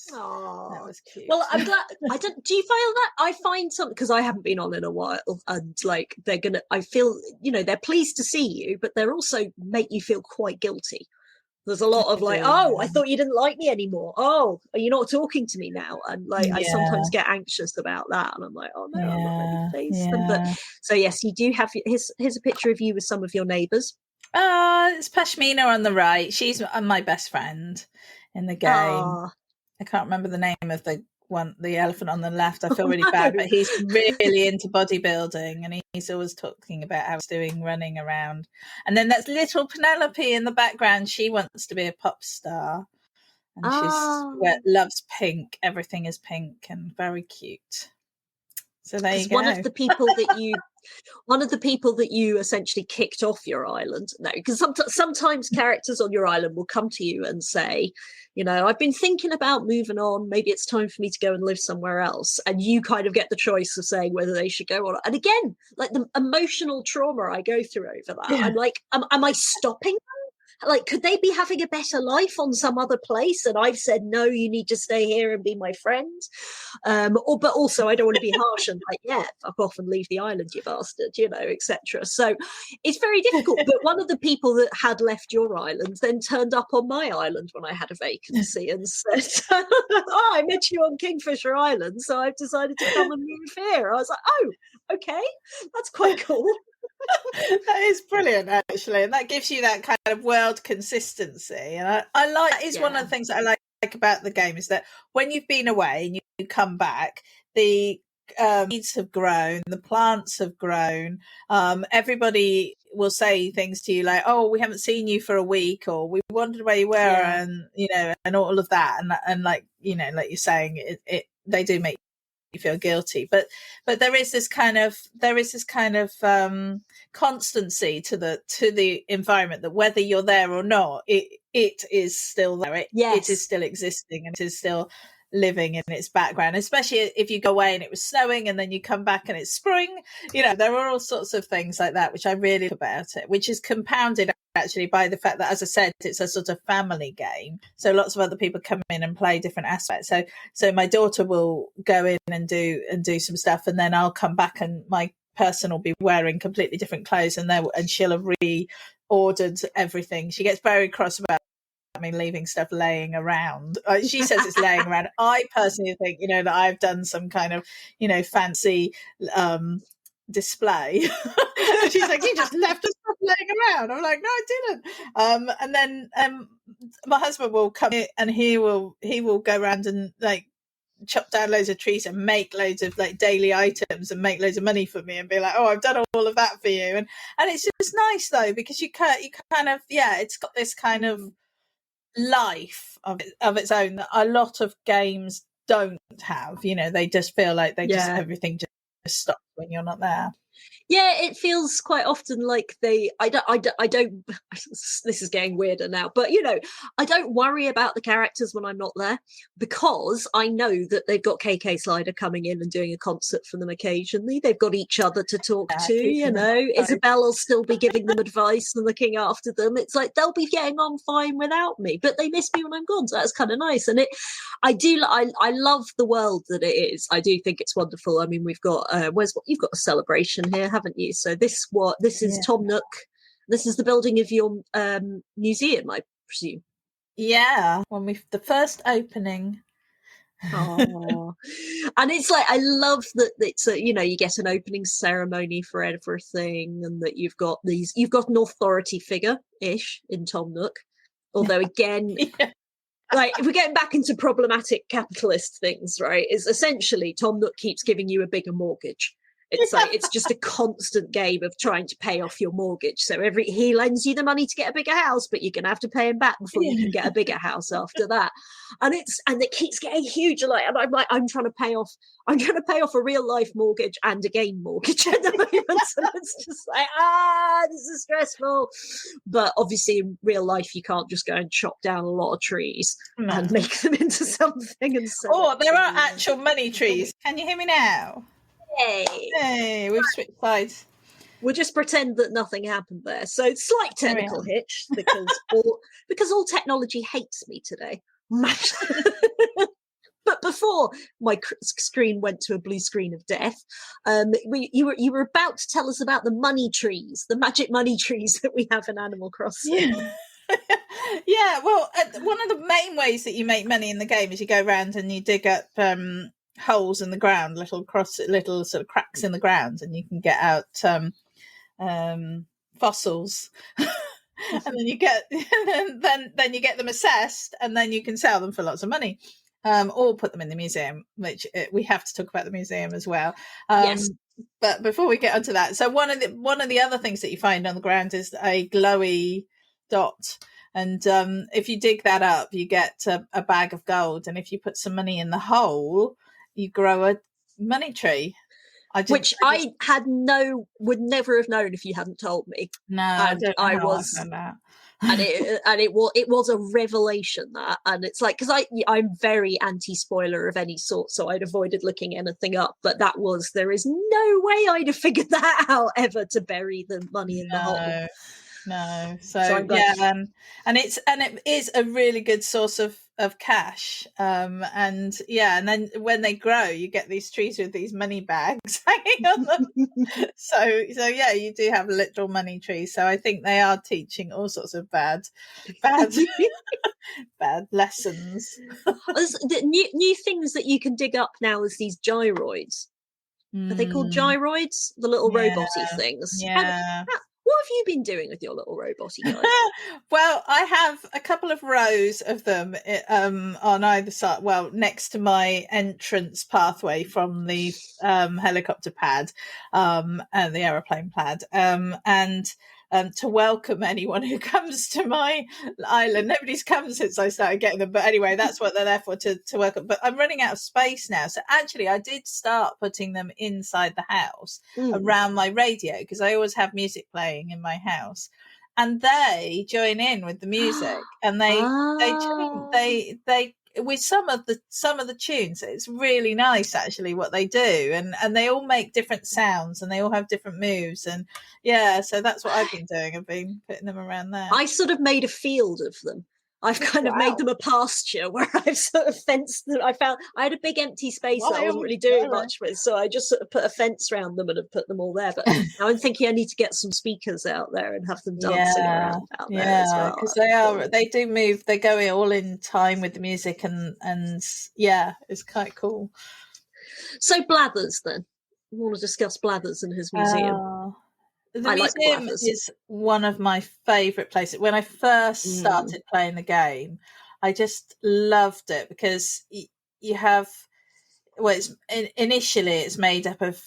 That Oh, was cute. well, I'm glad. Do you feel that? I find something, because I haven't been on in a while, and like I feel, they're pleased to see you, but they're also make you feel quite guilty. There's a lot of like, oh, I thought you didn't like me anymore. Oh, are you not talking to me now? And like, I sometimes get anxious about that, and I'm like, oh no, I'm not ready to face them. But so yes, you do have. Here's a picture of you with some of your neighbours. It's Pashmina on the right. She's my best friend in the game. I can't remember the name of the elephant on the left. I feel really bad, but he's really into bodybuilding, and he's always talking about how he's doing running around. And then that's little Penelope in the background. She wants to be a pop star, and she loves pink. Everything is pink and very cute. So there you go. One of the people that you essentially kicked off your island. No, because sometimes characters on your island will come to you and say, I've been thinking about moving on. Maybe it's time for me to go and live somewhere else. And you kind of get the choice of saying whether they should go or not. And again, like the emotional trauma I go through over that, I'm like, am I stopping them? Like, could they be having a better life on some other place? And I've said, no, you need to stay here and be my friend. But also I don't want to be harsh and like, fuck off and leave the island, you bastard, etc. So it's very difficult. But one of the people that had left your island then turned up on my island when I had a vacancy and said, oh, I met you on Kingfisher Island, so I've decided to come and move here. I was like, oh, okay, that's quite cool. That is brilliant, actually, and that gives you that kind of world consistency. And I like that is one of the things that I like about the game, is that when you've been away and you come back, the weeds have grown, the plants have grown. Everybody will say things to you like, "Oh, we haven't seen you for a week," or "We wondered where you were," and and all of that, and like like you're saying, they do make you feel guilty, but there is this kind of constancy to the environment, that whether you're there or not, it is still there. It is still existing, and it is still living in its background, especially if you go away and it was snowing and then you come back and it's spring. There are all sorts of things like that which I really like about it, which is compounded actually by the fact that, as I said, it's a sort of family game, so lots of other people come in and play different aspects. So my daughter will go in and do some stuff, and then I'll come back and my person will be wearing completely different clothes, and she'll have reordered everything. She gets very cross about leaving stuff laying around. She says it's laying around. I personally think that I've done some kind of fancy display. She's like, you just left us stuff laying around. I'm like, no, I didn't. And then my husband will come in and he will go around and like chop down loads of trees and make loads of like daily items and make loads of money for me and be like, oh, I've done all of that for you. And it's just nice though, because you kind of it's got this kind of life of its own that a lot of games don't have. They just feel like they just everything just stops when you're not there. It feels quite often like I don't this is getting weirder now, but I don't worry about the characters when I'm not there, because I know that they've got KK Slider coming in and doing a concert for them occasionally. They've got each other to talk to, Isabel will still be giving them advice and looking after them. It's like they'll be getting on fine without me, but they miss me when I'm gone, so that's kind of nice. And I love the world that it is. I do think it's wonderful. I mean, we've got you've got a celebration here, haven't you? So this is Tom Nook. This is the building of your museum, I presume. Yeah, the first opening. Oh, and it's like, I love that it's you get an opening ceremony for everything, and that you've got an authority figure ish in Tom Nook, although again. Like, if we're getting back into problematic capitalist things, right, is essentially Tom Nook keeps giving you a bigger mortgage. It's like, it's just a constant game of trying to pay off your mortgage. So he lends you the money to get a bigger house, but you're going to have to pay him back before you can get a bigger house after that. And it keeps getting huge. And I'm trying to pay off a real life mortgage and a game mortgage at the moment. So it's just like, this is stressful. But obviously in real life, you can't just go and chop down a lot of trees and make them into something. And there are actual money trees. Can you hear me now? Hey, we've switched sides. We'll just pretend that nothing happened there. So slight technical hitch, because all technology hates me today. But before my screen went to a blue screen of death, you were about to tell us about the money trees, the magic money trees that we have in Animal Crossing. Yeah, well, one of the main ways that you make money in the game is you go around and you dig up holes in the ground, little sort of cracks in the ground, and you can get out fossils. And then you get then you get them assessed, and then you can sell them for lots of money, or put them in the museum, which we have to talk about the museum as well. Yes. But before we get onto that, so one of the other things that you find on the ground is a glowy dot, and if you dig that up, you get a bag of gold, and if you put some money in the hole, you grow a money tree. Which I would never have known if you hadn't told me. No, I don't know how I found that. and it was a revelation, that, and it's like, because I'm very anti-spoiler of any sort, so I'd avoided looking anything up, but there is no way I'd have figured that out ever, to bury the money in the hole. No, so yeah, and it is a really good source of cash, and then when they grow, you get these trees with these money bags hanging on them. so yeah, you do have literal money trees. So I think they are teaching all sorts of bad bad lessons. The new things that you can dig up now is these gyroids. Are they called gyroids? The little robot-y things. Yeah. What have you been doing with your little robot-y guys? Well, I have a couple of rows of them on either side, well, next to my entrance pathway from the helicopter pad and the aeroplane pad, and to welcome anyone who comes to my island. Nobody's come since I started getting them, but anyway, that's what they're there for, to welcome. But I'm running out of space now, so actually I did start putting them inside the house around my radio, because I always have music playing in my house, and they join in with the music, and they with some of the tunes. It's really nice, actually, what they do, and they all make different sounds, and they all have different moves, and so that's what I've been doing. I've been putting them around there. I sort of made a field of them. I've kind of made them a pasture where I've sort of fenced them. I had a big empty space that I wasn't really doing much with, so I just sort of put a fence around them and have put them all there. But now I'm thinking I need to get some speakers out there and have them dancing around out there as well. Because they do move. They go all in time with the music, and it's quite cool. So Blathers, then. We want to discuss Blathers and his museum. The museum is one of my favourite places. When I first started playing the game, I just loved it, because you have, initially it's made up of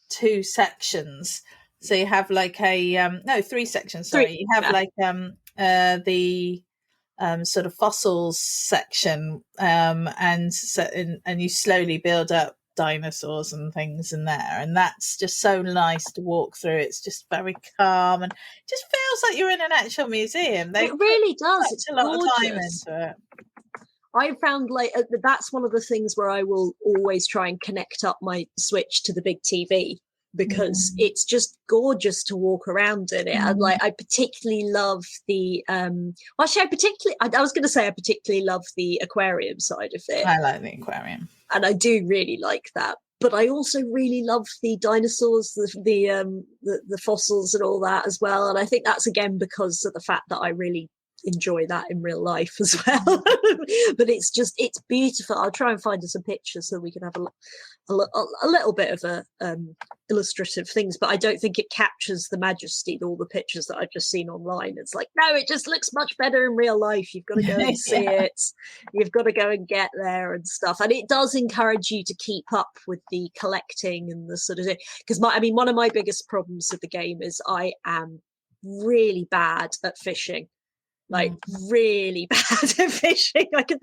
two sections. So you have like three sections. Sorry, you have the sort of fossils section, and you slowly build up dinosaurs and things in there, and that's just so nice to walk through. It's just very calm, and it just feels like you're in an actual museum. It really does. It's a lot of time into it. I found that's one of the things where I will always try and connect up my Switch to the big TV, because it's just gorgeous to walk around in it. And I particularly love the I was going to say I particularly love the aquarium side of it. I like the aquarium, and I do really like that. But I also really love the dinosaurs, the fossils and all that as well. And I think that's again because of the fact that I really enjoy that in real life as well. But it's beautiful. I'll try and find us some pictures so we can have a little bit of a illustrative things, but I don't think it captures the majesty of all the pictures that I've just seen online. It's like, no, it just looks much better in real life. You've got to go and see it. You've got to go and get there and stuff. And it does encourage you to keep up with the collecting and the sort of, because one of my biggest problems with the game is I am really bad at fishing. Really bad at fishing. I can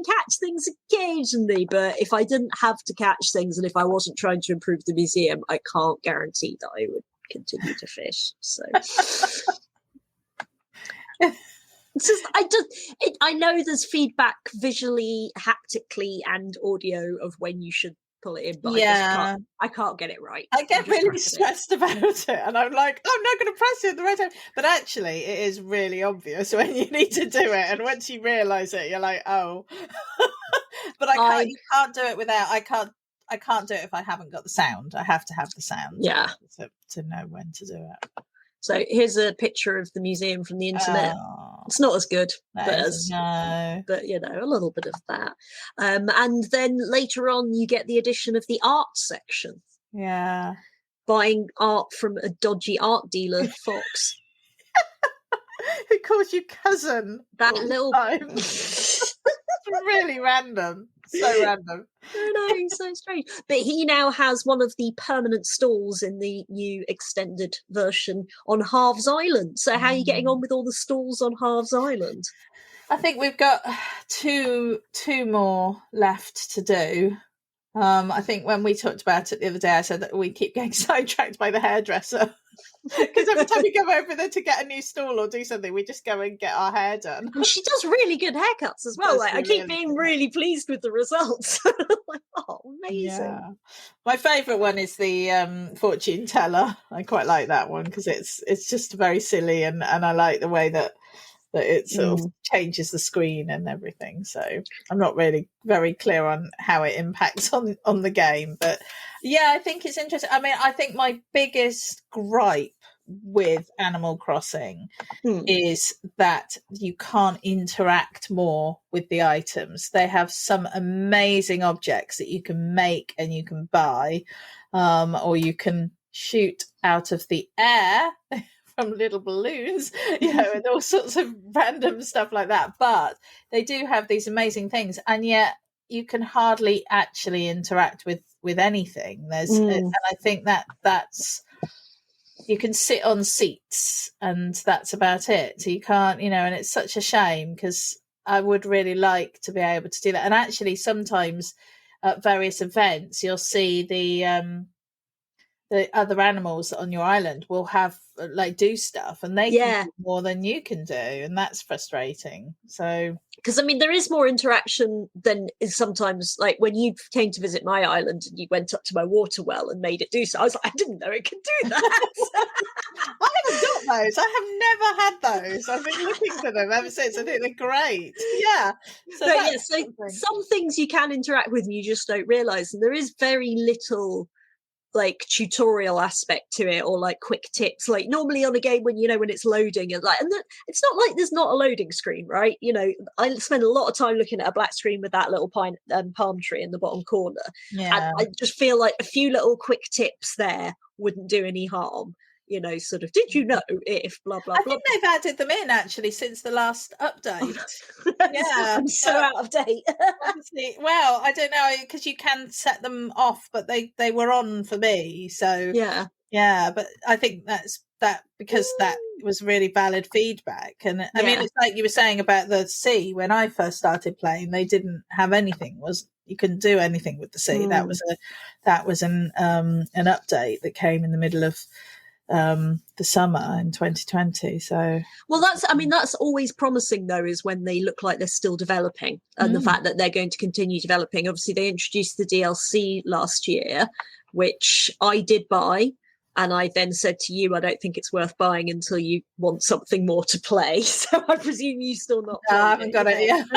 catch things occasionally, but if I didn't have to catch things and if I wasn't trying to improve the museum, I can't guarantee that I would continue to fish. So it's just, I know there's feedback visually, haptically, and audio of when you should pull it in, but I can't get it right. I get really stressed about it, and I'm like, I'm not going to press it at the right time. But actually, it is really obvious when you need to do it, and once you realise it, you're like, oh. But you can't do it without. I can't do it if I haven't got the sound. I have to have the sound. Yeah. To know when to do it. So here's a picture of the museum from the internet. It's not as good, but a little bit of that. And then later on, you get the addition of the art section. Yeah. Buying art from a dodgy art dealer, Fox. Who calls you cousin? That little... really random. So random. I know, so strange. But he now has one of the permanent stalls in the new extended version on Halves Island. So how are you getting on with all the stalls on Halves Island? I think we've got two more left to do. I think when we talked about it the other day, I said that we keep getting sidetracked by the hairdresser. Because every time we go over there to get a new stall or do something, we just go and get our hair done. And she does really good haircuts as well. Like, I keep being really pleased with the results. Like, oh, amazing. Yeah. My favourite one is the fortune teller. I quite like that one because it's just very silly, and I like the way that it sort of changes the screen and everything. So I'm not really very clear on how it impacts on the game. But yeah, I think it's interesting. I mean, I think my biggest gripe with Animal Crossing is that you can't interact more with the items. They have some amazing objects that you can make and you can buy, or you can shoot out of the air from little balloons, and all sorts of random stuff like that. But they do have these amazing things, and yet you can hardly actually interact with anything. And I think that's you can sit on seats, and that's about it. So you can't, and it's such a shame because I would really like to be able to do that. And actually, sometimes at various events, you'll see the other animals on your island will have do stuff, and they can do more than you can do, and that's frustrating. So because I mean there is more interaction than is sometimes, like when you came to visit my island and you went up to my water well and made it do so. I was like, I didn't know it could do that. I haven't got those. I have never had those. I've been looking for them ever since. I think they're great. Yeah. So some things you can interact with and you just don't realise, and there is very little like tutorial aspect to it, or like quick tips, like normally on a game when it's loading, and it's not like there's not a loading screen, right? I spend a lot of time looking at a black screen with that little palm tree in the bottom corner, and I just feel like a few little quick tips there wouldn't do any harm. Sort of, did you know if blah blah blah. I think they've added them in actually since the last update. I'm so out of date. Well, I don't know, because you can set them off, but they were on for me. So yeah, but I think that's because that was really valid feedback. And I mean, it's like you were saying about the sea. When I first started playing, they didn't have anything. You couldn't do anything with the sea. That was an update that came in the middle of the summer in 2020. So that's always promising though, is when they look like they're still developing, and the fact that they're going to continue developing. Obviously they introduced the DLC last year, which I did buy, and I then said to you, I don't think it's worth buying until you want something more to play. So I presume you still not I haven't got it yet.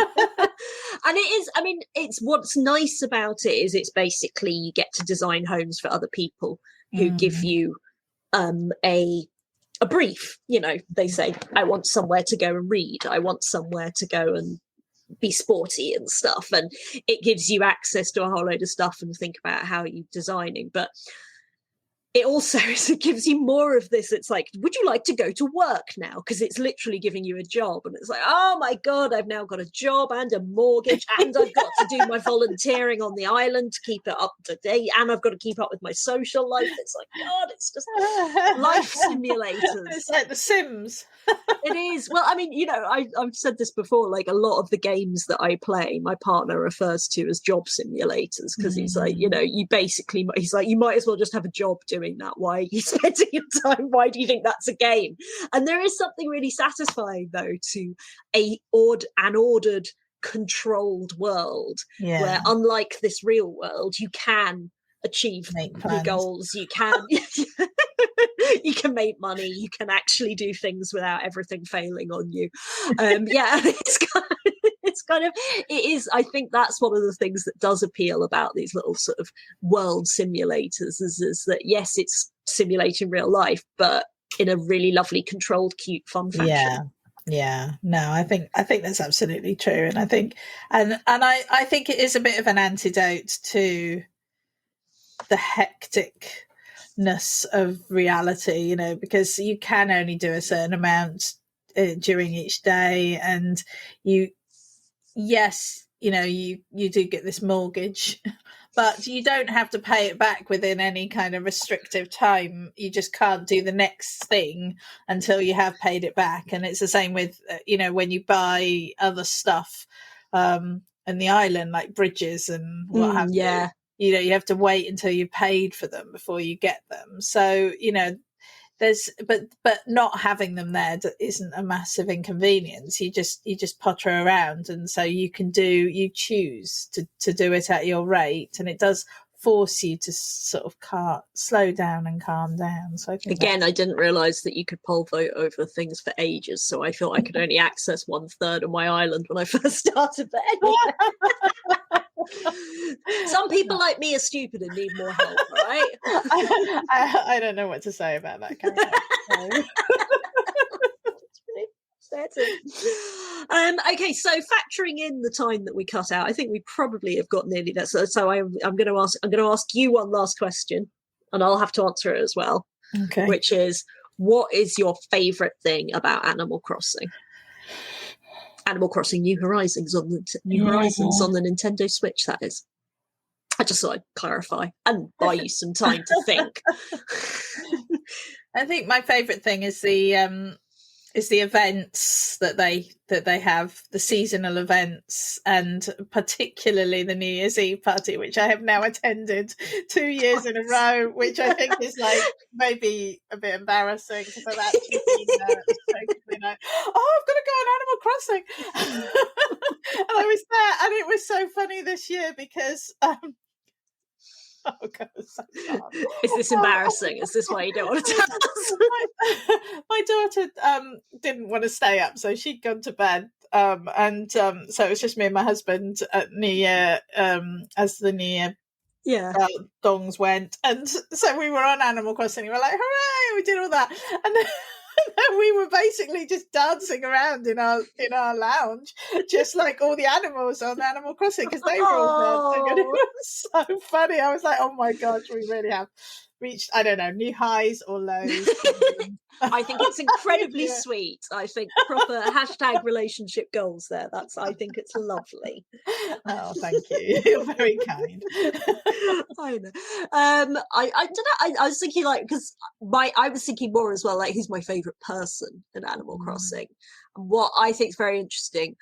And it is, I mean, it's what's nice about it is it's basically you get to design homes for other people who give you a brief. They say, I want somewhere to go and read, I want somewhere to go and be sporty and stuff, and it gives you access to a whole load of stuff and think about how you're designing. But it also gives you more of this. It's like, would you like to go to work now? Because it's literally giving you a job, and it's like, oh my god, I've now got a job and a mortgage, and I've got to do my volunteering on the island to keep it up to date, and I've got to keep up with my social life. It's like, god, it's just life simulators. It's like The Sims. It is. Well, I mean, I've said this before, like a lot of the games that I play, my partner refers to as job simulators, because he's like, he's like, you might as well just have a job doing that. Why are you spending your time? Why do you think that's a game? And there is something really satisfying though to an ordered controlled world Yeah. where, unlike this real world, you can achieve your goals, you can you can make money, you can actually do things without everything failing on you. Yeah, it's kind of, it is, I think that's one of the things that does appeal about these little sort of world simulators, is that yes, it's simulating real life, but in a really lovely, controlled, cute, fun fashion. Yeah, no, I think that's absolutely true, and I think I think it is a bit of an antidote to the hecticness of reality, you know, because you can only do a certain amount during each day, and you do get this mortgage, but you don't have to pay it back within any kind of restrictive time. You just can't do the next thing until you have paid it back. And it's the same with, when you buy other stuff in the island, like bridges and what have you. You have to wait until you've paid for them before you get them. So, but not having them there isn't a massive inconvenience. You just potter around, and so you choose to do it at your rate, and it does force you to sort of slow down and calm down. So I didn't realize that you could poll vote over things for ages, so I felt I could only access 1/3 of my island when I first started. But anyway. Some people like me are stupid and need more help, right? I don't know what to say about that, Caroline. Okay, so factoring in the time that we cut out, I think we probably have got nearly there. So I'm going to ask you one last question, and I'll have to answer it as well. Okay. Which is, what is your favourite thing about Animal Crossing? Animal Crossing New Horizons on the Nintendo Switch, that is. I just thought I'd clarify and buy you some time to think. I think my favourite thing is the events that they have, the seasonal events, and particularly the New Year's Eve party, which I have now attended 2 years in a row, which I think is like maybe a bit embarrassing because I've actually been there. I've got to go on Animal Crossing. And I was there, and it was so funny this year because oh God, so is this embarrassing? Is this why you don't want to tell us? My daughter didn't want to stay up, so she'd gone to bed, and so it was just me and my husband at New Year, as the New Year dongs went, and so we were on Animal Crossing. We were like, hooray! We did all that, and then we were basically just dancing around in our lounge, just like all the animals on Animal Crossing, because they were all dancing, and it was so funny. I was like, oh my gosh, we really have reached, I don't know, new highs or lows. I think it's incredibly sweet. I think proper #, relationship goals there. I think it's lovely. Oh, thank you. You're very kind. I know. I don't know. I was thinking, like, because I was thinking more as well, like, who's my favourite person in Animal Crossing? And what I think is very interesting,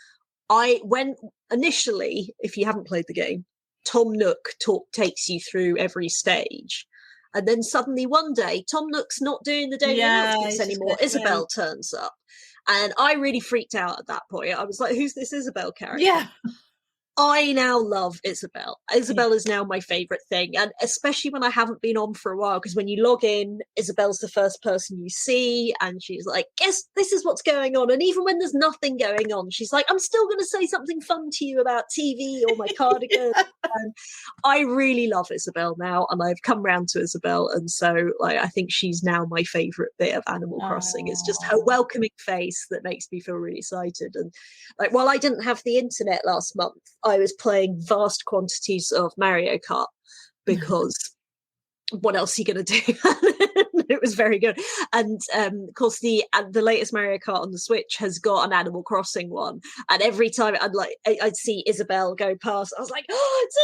when initially, if you haven't played the game, Tom Nook takes you through every stage. And then suddenly one day, Tom Nook's not doing the daily announcements anymore. Isabelle turns up. And I really freaked out at that point. I was like, who's this Isabelle character? Yeah. I now love Isabelle. Isabelle is now my favourite thing. And especially when I haven't been on for a while, because when you log in, Isabelle's the first person you see. And she's like, guess this is what's going on. And even when there's nothing going on, she's like, I'm still going to say something fun to you about TV or my cardigan. And I really love Isabelle now. And I've come round to Isabelle. And so, like, I think she's now my favourite bit of Animal Crossing. It's just her welcoming face that makes me feel really excited. And like, while I didn't have the internet last month, I was playing vast quantities of Mario Kart because what else are you going to do? It was very good. And of course, the latest Mario Kart on the Switch has got an Animal Crossing one. And every time I'd see Isabelle go past, I was like, oh, it's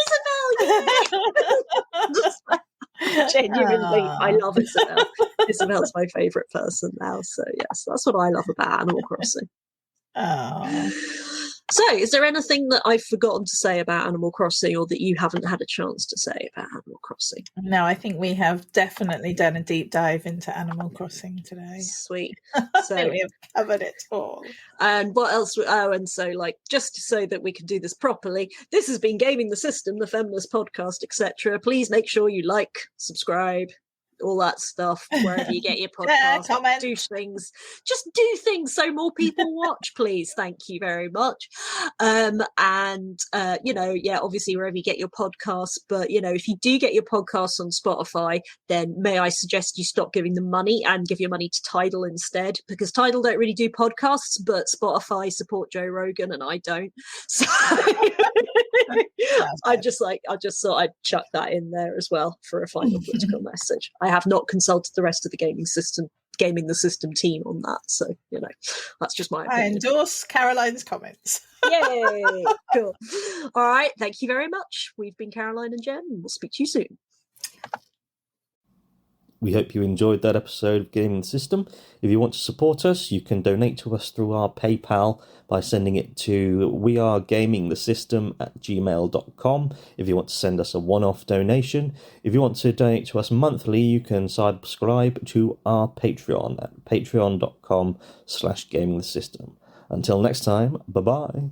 Isabelle! Genuinely, I love Isabelle. Isabelle's my favourite person now. So yes, that's what I love about Animal Crossing. Oh. So, is there anything that I've forgotten to say about Animal Crossing, or that you haven't had a chance to say about Animal Crossing? No, I think we have definitely done a deep dive into Animal Crossing today. Sweet. So we have covered it all. And what else? Oh, and so, like, just so that we can do this properly, this has been Gaming the System, the Feminist podcast, etc. Please make sure you like, subscribe, all that stuff wherever you get your podcast. Comment. Do things, just do things so more people watch, please. Thank you very much. Obviously wherever you get your podcasts, but if you do get your podcasts on Spotify, then may I suggest you stop giving them money and give your money to Tidal instead, because Tidal don't really do podcasts, but Spotify support Joe Rogan and I don't. So I just thought I'd chuck that in there as well for a final political message. I have not consulted the rest of the Gaming the System team on that, so that's just my opinion. I endorse Caroline's comments. Yay! Cool. All right, thank you very much. We've been Caroline and Jen, and we'll speak to you soon. We hope you enjoyed that episode of Gaming the System. If you want to support us, you can donate to us through our PayPal by sending it to wearegamingthesystem@gmail.com if you want to send us a one-off donation. If you want to donate to us monthly, you can subscribe to our Patreon at patreon.com/gamingthesystem. Until next time, bye-bye.